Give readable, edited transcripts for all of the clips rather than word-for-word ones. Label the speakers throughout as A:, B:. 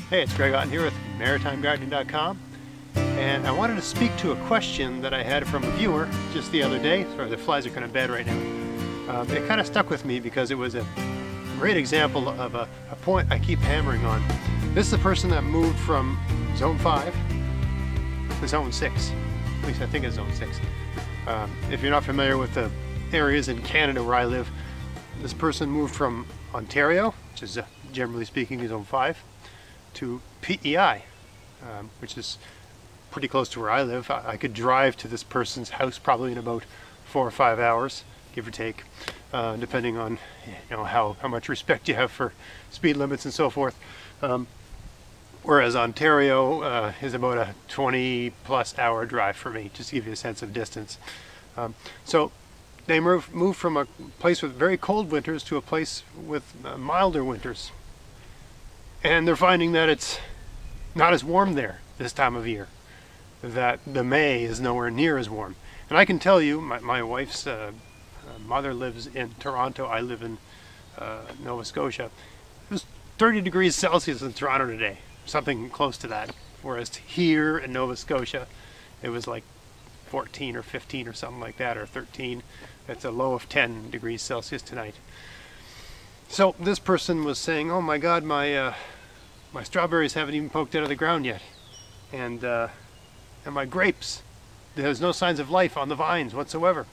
A: Hey, it's Greg Otten here with MaritimeGardening.com, and I wanted to speak to a question that I had from a viewer just the other day. Sorry, the flies are kind of bad right now. It kind of stuck with me because it was a great example of a point I keep hammering on. This is a person that moved from Zone 5 to Zone 6. At least I think it's Zone 6. If you're not familiar with the areas in Canada where I live, this person moved from Ontario, which is generally speaking Zone 5, to PEI, which is pretty close to where I live. I could drive to this person's house probably in about 4 or 5 hours, give or take, depending on how much respect you have for speed limits and so forth. Whereas Ontario is about a 20+ hour drive for me, just to give you a sense of distance. So they moved from a place with very cold winters to a place with milder winters. And they're finding that it's not as warm there this time of year, that the May is nowhere near as warm. And I can tell you, my wife's mother lives in Toronto, I live in Nova Scotia. It was 30 degrees Celsius in Toronto today, something close to that. Whereas here in Nova Scotia, it was like 14 or 15 or something like that, or 13. It's a low of 10 degrees Celsius tonight. So this person was saying, oh my God, my strawberries haven't even poked out of the ground yet. And my grapes, there's no signs of life on the vines whatsoever.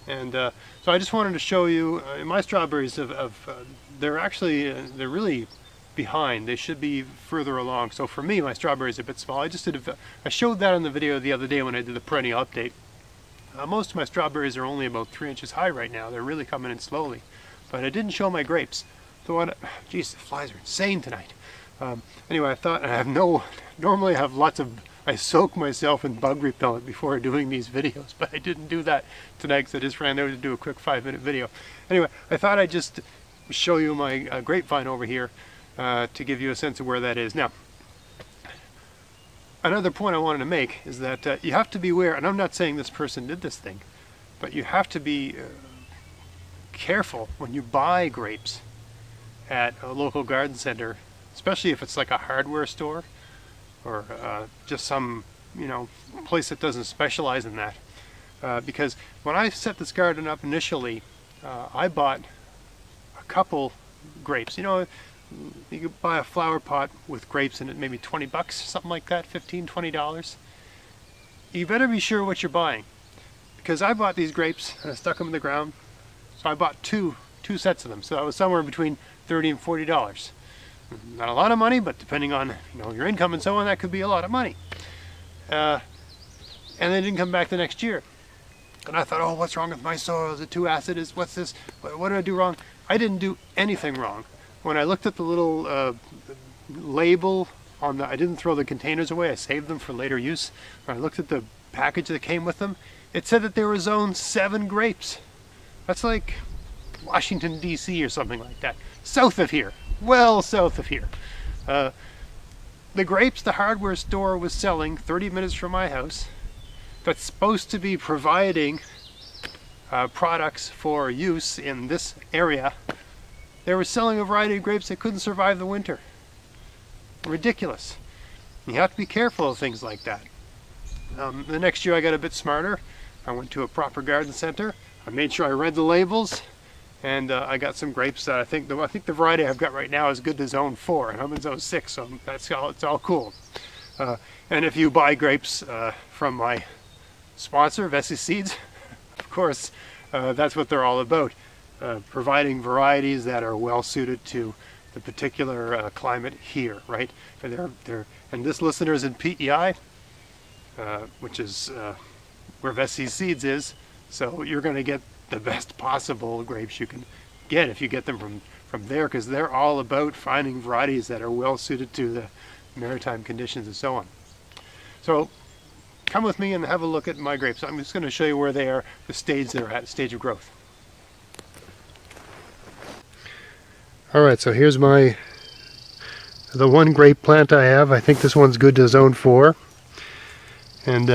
A: And so I just wanted to show you, my strawberries, they're really behind. They should be further along. So for me, my strawberries are a bit small. I showed that in the video the other day when I did the perennial update. Most of my strawberries are only about 3 inches high right now. They're really coming in slowly. But I didn't show my grapes. So geez, the flies are insane tonight. Anyway, I thought, normally I have I soak myself in bug repellent before doing these videos, but I didn't do that tonight because I just ran there to do a quick 5-minute video. Anyway, I thought I'd just show you my grapevine over here to give you a sense of where that is. Now, another point I wanted to make is that you have to be aware, and I'm not saying this person did this thing, but you have to be careful when you buy grapes at a local garden center, especially if it's like a hardware store or just some place that doesn't specialize in that. Because when I set this garden up initially, I bought a couple grapes. You could buy a flower pot with grapes in it, maybe 20 bucks, something like that, $15–20. You better be sure what you're buying, because I bought these grapes and I stuck them in the ground. So I bought two sets of them. So that was somewhere between $30 and $40. Not a lot of money, but depending on your income and so on, that could be a lot of money. And they didn't come back the next year. And I thought, oh, what's wrong with my soil? Is it too acid? What's this? What did I do wrong? I didn't do anything wrong. When I looked at the little label on I didn't throw the containers away. I saved them for later use. When I looked at the package that came with them, it said that they were Zone 7 grapes. That's like Washington, D.C. or something like that. South of here. Well, south of here. The grapes the hardware store was selling 30 minutes from my house, that's supposed to be providing products for use in this area, they were selling a variety of grapes that couldn't survive the winter. Ridiculous. You have to be careful of things like that. The next year I got a bit smarter. I went to a proper garden center. I made sure I read the labels, and I got some grapes that I think the variety I've got right now is good to Zone 4, and I'm in Zone 6, so it's all cool. And if you buy grapes from my sponsor, Vessi Seeds, of course, that's what they're all about, providing varieties that are well suited to the particular climate here, right? And this listener's in PEI, which is where Vessi Seeds is. So you're going to get the best possible grapes you can get if you get them from there, because they're all about finding varieties that are well suited to the maritime conditions and so on. So come with me and have a look at my grapes. I'm just going to show you where they are, the stage they're at, stage of growth. Alright, so here's the one grape plant I have. I think this one's good to Zone 4. And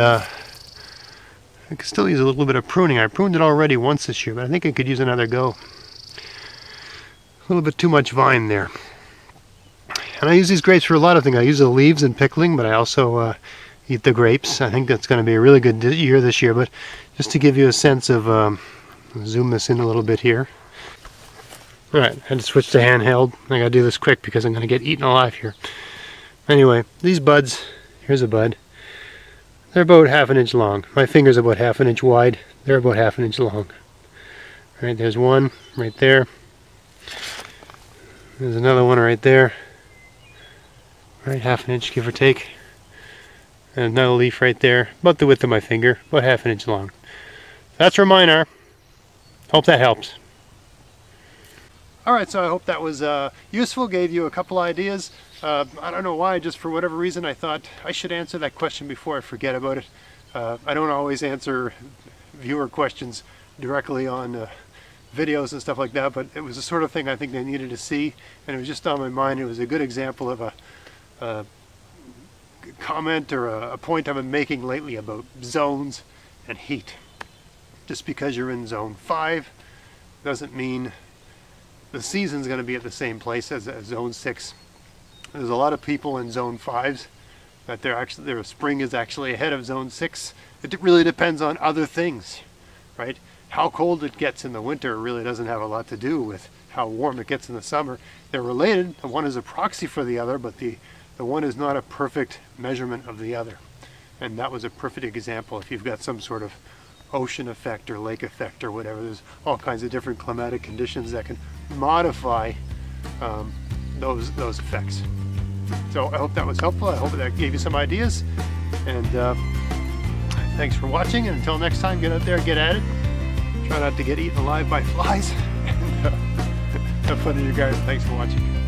A: I could still use a little bit of pruning. I pruned it already once this year, but I think I could use another go. A little bit too much vine there. And I use these grapes for a lot of things. I use the leaves in pickling, but I also eat the grapes. I think that's going to be a really good year this year. But just to give you a sense of, zoom this in a little bit here. Alright, I had to switch to handheld. I gotta do this quick because I'm gonna get eaten alive here. Anyway, these buds, here's a bud. They're about 1/2 inch long. My finger's about 1/2 inch wide. They're about 1/2 inch long. Right, there's one right there. There's another one right there. Right, 1/2 inch, give or take. And another leaf right there, about the width of my finger, about 1/2 inch long. That's where mine are. Hope that helps. Alright, so I hope that was useful, gave you a couple ideas. I don't know why, just for whatever reason I thought I should answer that question before I forget about it. I don't always answer viewer questions directly on videos and stuff like that, but it was the sort of thing I think they needed to see, and it was just on my mind. It was a good example of a comment or a point I've been making lately about zones and heat. Just because you're in zone 5 doesn't mean the season's going to be at the same place as zone 6. There's a lot of people in zone 5s that their spring is actually ahead of zone 6. It really depends on other things, right? How cold it gets in the winter really doesn't have a lot to do with how warm it gets in the summer. They're related. One is a proxy for the other, but the one is not a perfect measurement of the other. And that was a perfect example. If you've got some sort of ocean effect or lake effect or whatever, there's all kinds of different climatic conditions that can modify those effects. So I hope that was helpful. I hope that gave you some ideas, and thanks for watching, and until next time, get out there, get at it, try not to get eaten alive by flies, and have fun in your garden. Thanks for watching.